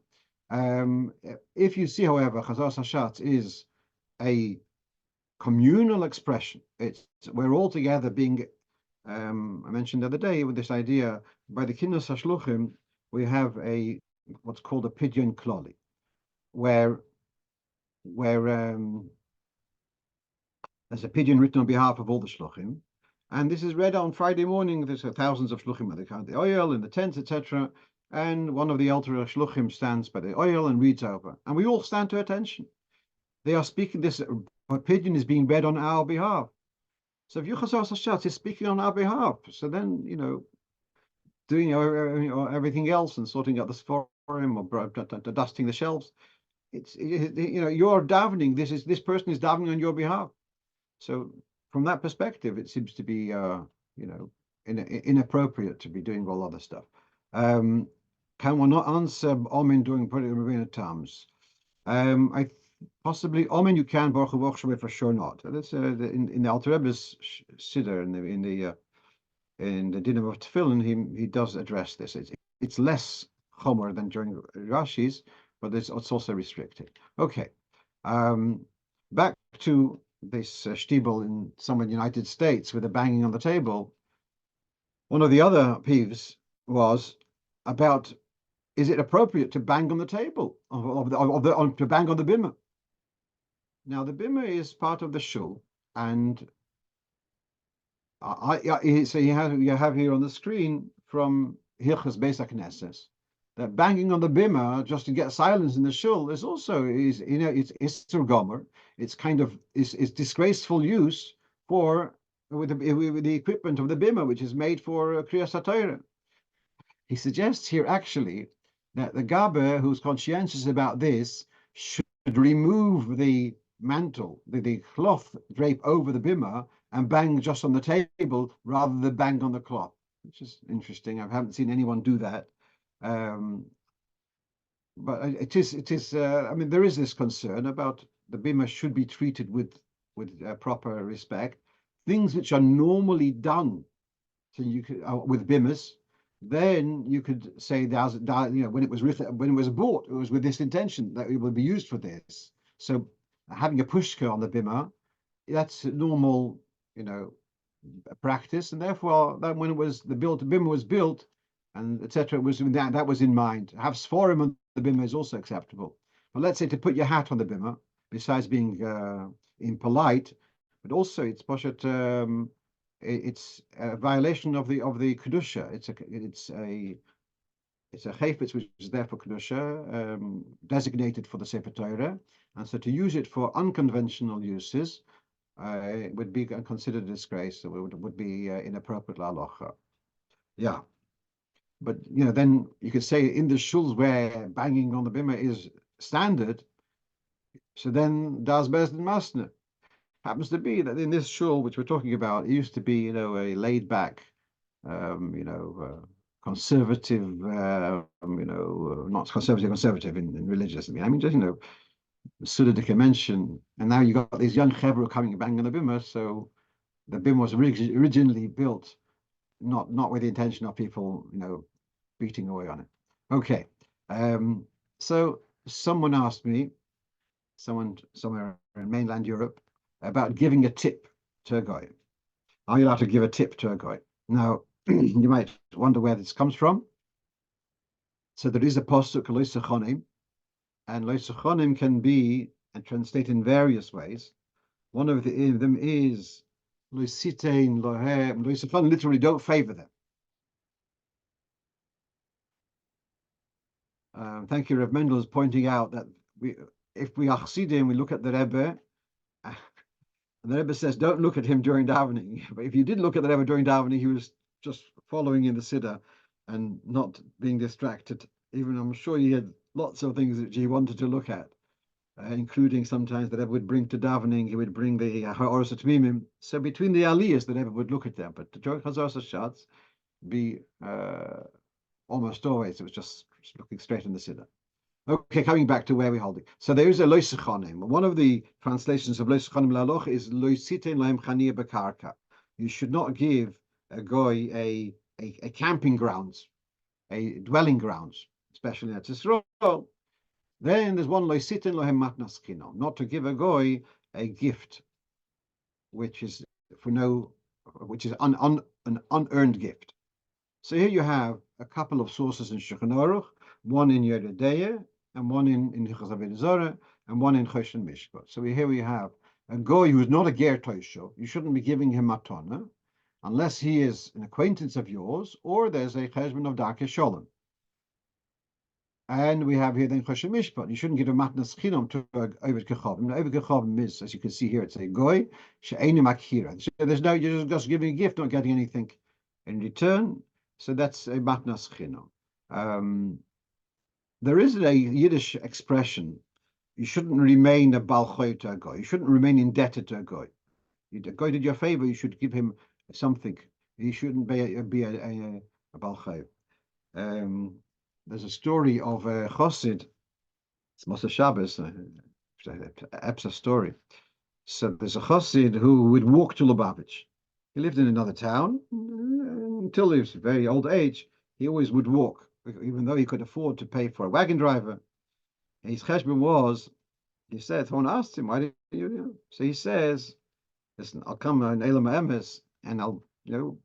[SPEAKER 1] If you see, however, Chazar Hashatz is a communal expression. We're all together being. I mentioned the other day with this idea by the Kinnos Hashluchim, we have what's called a pidyon kloli, where there's a pidyon written on behalf of all the shluchim, and this is read on Friday morning. There's thousands of shluchim. They count the oil in the tents, etc. And one of the elder shluchim stands by the oil and reads over, and we all stand to attention. They are speaking. This pidyon is being read on our behalf. So if Yuchasar Sashatz is speaking on our behalf, so then doing everything else and sorting out the forum or dusting the shelves, you're davening. This person is davening on your behalf. So from that perspective, it seems to be inappropriate to be doing all other stuff. Can one not answer Omen during Ravina times? Possibly Omen you can, Baruch Hu for sure not. That's in the Alter Rebbe's Siddur in the Dinner of Tefillin, he does address this. It's less chomer than during Rashi's, but it's also restricted. Okay, back to this shtibel in somewhere in the United States with the banging on the table. One of the other peeves was about, is it appropriate to bang on the table, to bang on the bimah? Now, the bimah is part of the shul, and so you have here on the screen from Hilchas Beis HaKnesses that banging on the bimah just to get silence in the shul it's Isser Gomer. It's kind of is disgraceful use with the equipment of the bimah, which is made for Kriyas HaTorah. He suggests here actually that the Gaber, who's conscientious about this, should remove the mantle, the cloth drape over the bimah and bang just on the table rather than bang on the cloth, which is interesting. I haven't seen anyone do that. But it is. I mean, there is this concern about the bimah should be treated with proper respect. Things which are normally done, so you could with bimahs, then you could say when it was bought, it was with this intention that it will be used for this. So having a pushka on the bimah, that's normal, practice, and therefore that when the bimah was built, and etc., was that was in mind. Have sforim on the bimah is also acceptable. But let's say to put your hat on the bimah, besides being impolite, but also it's poshet. It's a violation of the kedusha. It's a chayfetz which is there for kedusha, designated for the Sefer Torah, and so to use it for unconventional uses would be considered a disgrace. So it would be inappropriate halacha. Yeah, but then you could say in the shuls where banging on the bimah is standard, so then das bezdin masna. Happens to be that in this shul which we're talking about, it used to be a laid back, conservative, not conservative in religious. I mean just Suddha mention, and now you got these young chevra coming and banging on the bimah. So the bimah was originally built not with the intention of people beating away on it. Okay, so someone asked me, somewhere in mainland Europe, about giving a tip to a guy. Are you allowed to give a tip to a guy? Now, you might wonder where this comes from. So there is a posuk lo sechonim, and lo sechonim can be translated in various ways. One of them is lo sitein lohem. Lo sechonim literally don't favor them. Thank you, Rev Mendel, is pointing out that if we are Chassidim, we look at the Rebbe, and the Rebbe says, don't look at him during davening. But if you did look at the Rebbe during davening, he was just following in the Siddur and not being distracted. Even I'm sure he had lots of things that he wanted to look at, including sometimes the Rebbe would bring to davening, he would bring the Ha'oros HaTmimim. So between the Aliyahs, the Rebbe would look at them. But during Chazar Hashatz, be almost always, it was just looking straight in the Siddur. Okay, coming back to where we're holding. So there is a lo sechonim. One of the translations of lo sechonim la'aloch is lo sitein lahem chaniya b'karka. You should not give a goy a camping grounds, a dwelling grounds, especially in Eretz Yisrael, Then there's one loisitin lohem matnas chinam, not to give a goy a gift which is an unearned gift. So here you have a couple of sources in Shulchan Aruch, one in Yeridea, and one in Hilchos Avodah Zarah, and one in Choshen Mishpat. So here we have a goy who is not a ger toisho. You shouldn't be giving him matana unless he is an acquaintance of yours, or there's a cheshbon of darkei sholem. And we have here then Choshen Mishpat. You shouldn't give a matnas chinam to Oved Kechavim. Oved Kechavim is, as you can see here, it's a goy she'einu makhira. So there's no, you're just giving a gift, not getting anything in return. So that's a matnas chinam. There is a Yiddish expression: you shouldn't remain a balchoy to a goy. You shouldn't remain indebted to a goy. A goy did you a favor, you should give him something. He shouldn't be a balchoy. There's a story of a chassid. It's Moshe Shabbos, a story. So there's a chassid who would walk to Lubavitch. He lived in another town until he was a very old age. He always would walk, even though he could afford to pay for a wagon driver. And his cheshbon was, he said, someone asked him, why did you? So he says, listen, I'll come in Elam Emes, and I'll,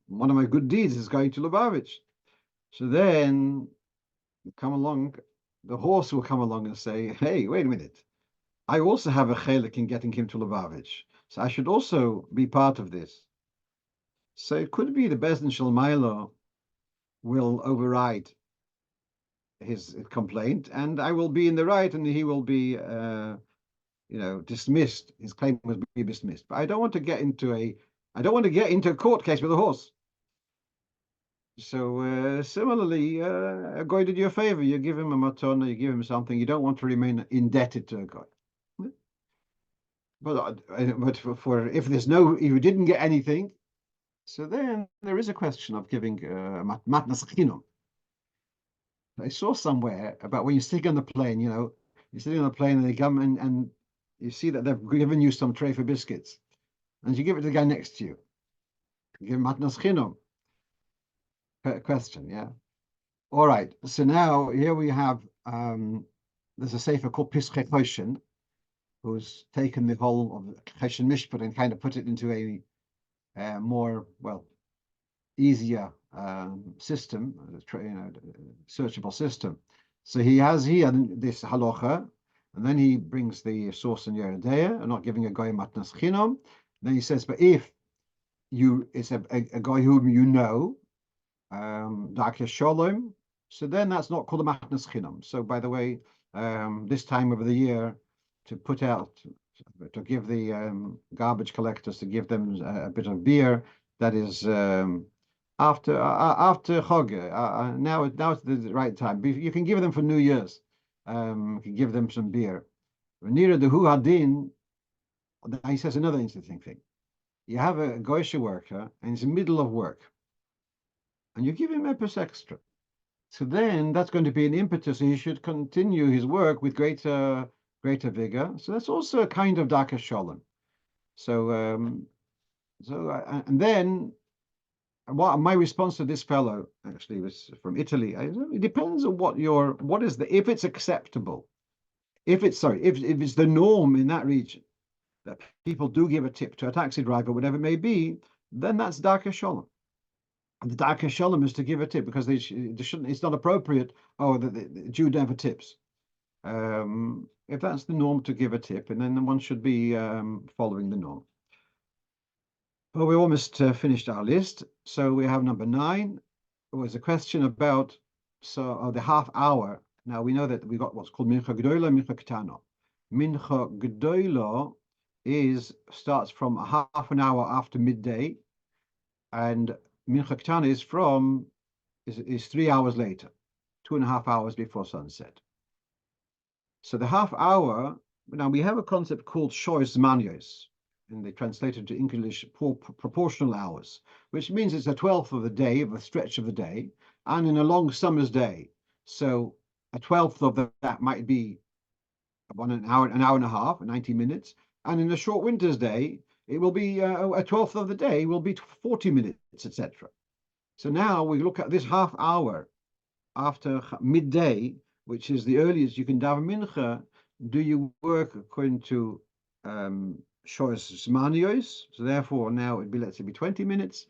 [SPEAKER 1] one of my good deeds is going to Lubavitch. So then come along, the horse will come along and say, hey, wait a minute. I also have a chelik in getting him to Lubavitch. So I should also be part of this. So it could be the Bezdin Shalmailo will override his complaint, and I will be in the right, and he will be, dismissed. His claim will be dismissed. But I don't want to get into a court case with a horse. So similarly, a goy did you a favor. You give him a matana, you give him something. You don't want to remain indebted to a goy. But if you didn't get anything, so then there is a question of giving matnas chinam. I saw somewhere about when you're sitting on the plane, you're sitting on the plane and they come and you see that they've given you some tray for biscuits, and you give it to the guy next to you. You give him matnas chinam. Question, yeah. All right. So now here we have there's a sefer called Pischei Choshen, who's taken the whole of Choshen Mishpat and kind of put it into a more easier system, searchable system. So he has here this halacha, and then he brings the source in Yeridea, and not giving a goy matnas chinam. Then he says, but if it's a guy whom you know, darkei sholem, so then that's not called a matnas chinam. So by the way, this time of the year, to give the garbage collectors, to give them a bit of beer, that is after Chog. Now it's the right time. You can give them for New Year's. You can give them some beer. Near the Hu Hadin, he says another interesting thing. You have a goyish worker, and he's in the middle of work, and you give him a pus extra. So then that's going to be an impetus. He should continue his work with greater vigor. So that's also a kind of darkei sholem. So and then what my response to this fellow actually was from Italy. It depends on if it's acceptable. If it's the norm in that region that people do give a tip to a taxi driver, whatever it may be, then that's darkei sholem. The darkei sholem is to give a tip because they shouldn't. It's not appropriate. Oh, the Jew never tips. If that's the norm to give a tip, and then one should be following the norm. Well, we almost finished our list. So we have number 9. It was a question about the half hour. Now we know that we got what's called mincha gedola, mincha ketana. Mincha gedola starts from a half an hour after midday, and mincha ketana is 3 hours later, 2.5 hours before sunset. So the half hour. Now we have a concept called shoyes zmanios, and they translate it to English proportional hours, which means it's a 12th of the day, of a stretch of the day, and in a long summer's day. So a 12th of that might be an hour and a half, 90 minutes, and in a short winter's day, it will be a 12th of the day will be 40 minutes, etc. So now we look at this half hour after midday. which is the earliest you can daven mincha, do you work according to shoyes zmanios? So therefore now it'd be, let's say, 20 minutes,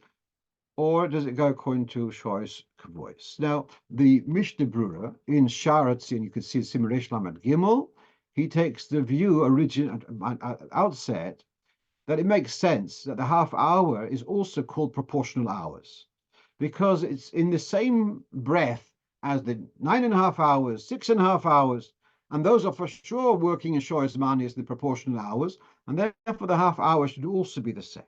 [SPEAKER 1] or does it go according to shoyes kavois? Now the Mishnah Brura in Sharatzi, and you can see the simulation Lamed Gimel, he takes the view outset that it makes sense that the half hour is also called proportional hours, because it's in the same breath as the 9.5 hours, 6.5 hours, and those are for sure working in shoyes zmani as the proportional hours, and therefore the half hour should also be the same.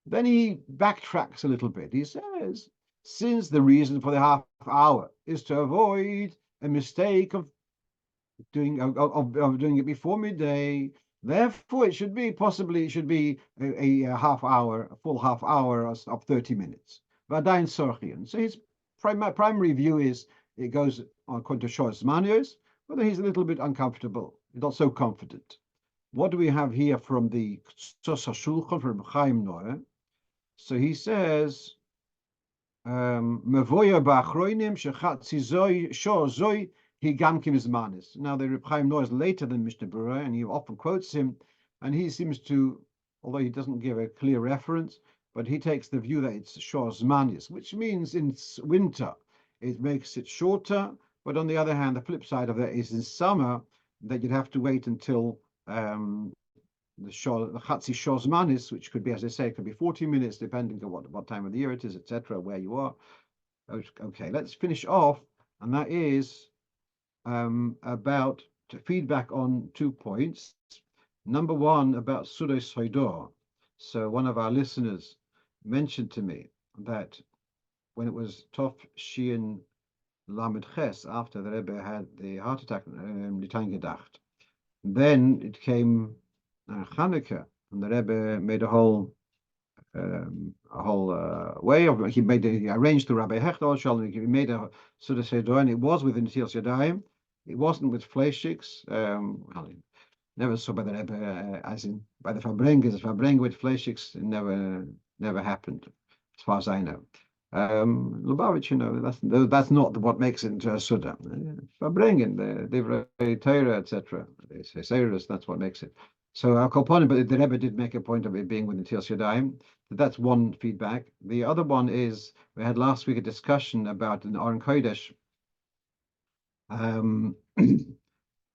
[SPEAKER 1] Then he backtracks a little bit. He says, since the reason for the half hour is to avoid a mistake of doing it before midday, therefore it should be a half hour, a full half hour of 30 minutes. Dayan Raskin. So his primary view is it goes according to shoyes zmanios, whether he's a little bit uncomfortable, not so confident. What do we have here from the Tzos HaShulchan from Chaim Noah? So he says, Mevoya ba'achroinim shechatzi zoi higamkim zmanis. Now the Reb Chaim Noah is later than Mishnah Brura, and he often quotes him, and he seems to, although he doesn't give a clear reference, but he takes the view that it's shoyes zmanis, which means in winter it makes it shorter, but on the other hand, the flip side of that is in summer that you'd have to wait until the chatzi shoyes zmanis, which could be, as I say, it could be 40 minutes, depending on what time of the year it is, etc., where you are. Okay, let's finish off, and that is about feedback on 2 points. Number one, about Sudos Hoidor. So one of our listeners mentioned to me that when it was Tov Shin Lamed Ches, after the Rebbe had the heart attack, gedacht, then it came Chanukah, and the Rebbe made a whole way of, he arranged the Rabbi Hecht, he made a sort of Seder, and it was with Netilas Yadayim. It wasn't with fleischiks. Never saw by the Rebbe, as in by the Farbrengen with fleischiks. It never happened, as far as I know. Lubavitch, that's not what makes it into a Suda. Farbrengen, the Torah, etc. They say Seirus, that's what makes it. So I'll call upon it, but the Rebbe did make a point of it being with the Netilas Yadayim. That's one feedback. The other one is, we had last week a discussion about an Aron Kodesh.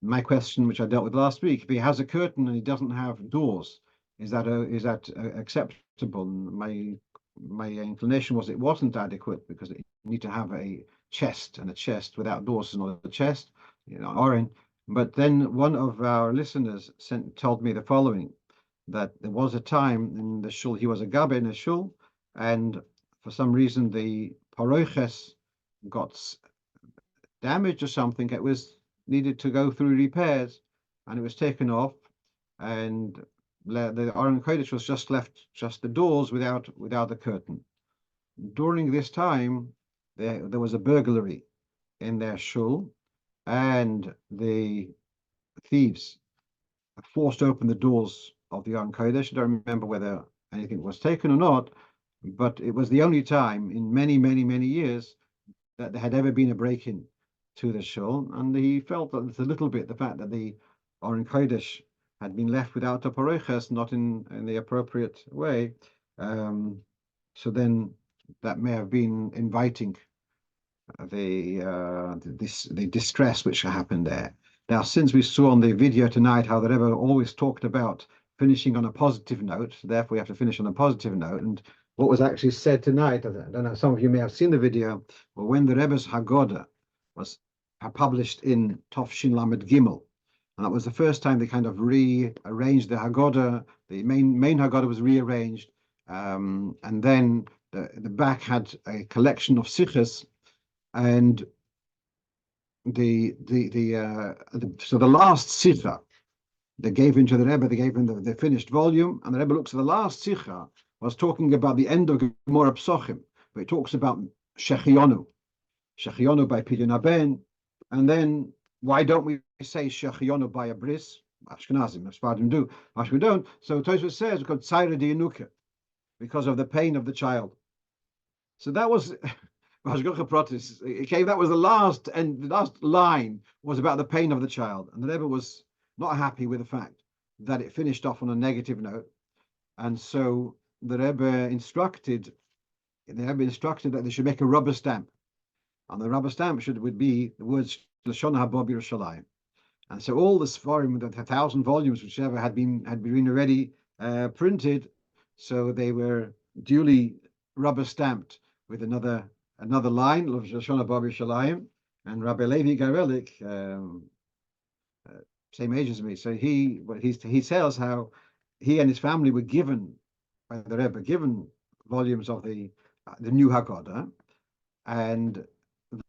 [SPEAKER 1] My question, which I dealt with last week, if he has a curtain and he doesn't have doors, is that acceptable? My inclination was it wasn't adequate, because you need to have a chest, and a chest without doors is not a chest, Aron. But then one of our listeners told me the following, that there was a time in the shul, he was a gabbai in a shul, and for some reason the paroches got damaged or something. It was needed to go through repairs, and it was taken off, and the Aron Kodesh was just left, just the doors without the curtain. During this time, there was a burglary in their shul, and the thieves forced open the doors of the Aron Kodesh. I don't remember whether anything was taken or not, but it was the only time in many, many, many years that there had ever been a break-in to the shul, and he felt that it's a little bit the fact that the Aron Kodesh had been left without a paroches, not in the appropriate way. So then that may have been inviting the distress which happened there. Now, since we saw on the video tonight how the Rebbe always talked about finishing on a positive note, therefore we have to finish on a positive note. And what was actually said tonight, I don't know, some of you may have seen the video, but when the Rebbe's Haggadah was published in Tov Shin Lamed Gimel, and that was the first time they kind of rearranged the Haggadah. The main Haggadah was rearranged, and then the back had a collection of sichos. And so the last sikha they gave into the Rebbe, they gave him the finished volume, and the Rebbe looks at the last sikha was talking about the end of Gemara Psochim, where it talks about Shechionu by Pidyon Haben, and then why don't we say Shechionu by a bris? Ashkenazim, Sephardim do, we don't. So Tosfos says because Tzayra Diyanuka, because of the pain of the child. So that was It came, that was the last, and the last line was about the pain of the child. And the Rebbe was not happy with the fact that it finished off on a negative note. And so the Rebbe instructed that they should make a rubber stamp. And the rubber stamp would be the words Lashon Haba B'Yerushalayim. And so all the Sfarim, the 1,000 volumes, whichever had been already printed, so they were duly rubber stamped with another line, Lashon Haba B'Yerushalayim, and Rabbi Levi Garelik, same age as me. So he tells how he and his family were given by the Rebbe, given volumes of the new Haggadah, and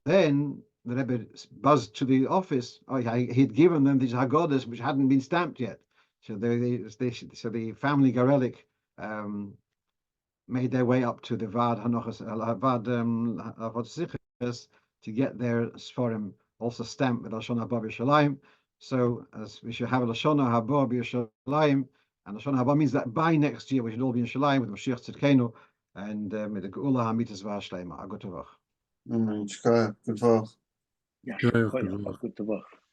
[SPEAKER 1] then the Rebbe buzzed to the office. Oh, he'd given them these Haggadahs which hadn't been stamped yet. So so the family Garelik made their way up to the Vad Sichos to get their Sforim also stamped with Lashon Haba B'Yerushalayim. So as we should have a Lashon Haba B'Yerushalayim, and Lashon Haba means that by next year we should all be in Yerushalayim with Mashiach Tzidkenu and with the Geula HaMitzvah V'Hashlema. Good Tavach.
[SPEAKER 2] Good Tavach.
[SPEAKER 3] Ja, goed te wachten.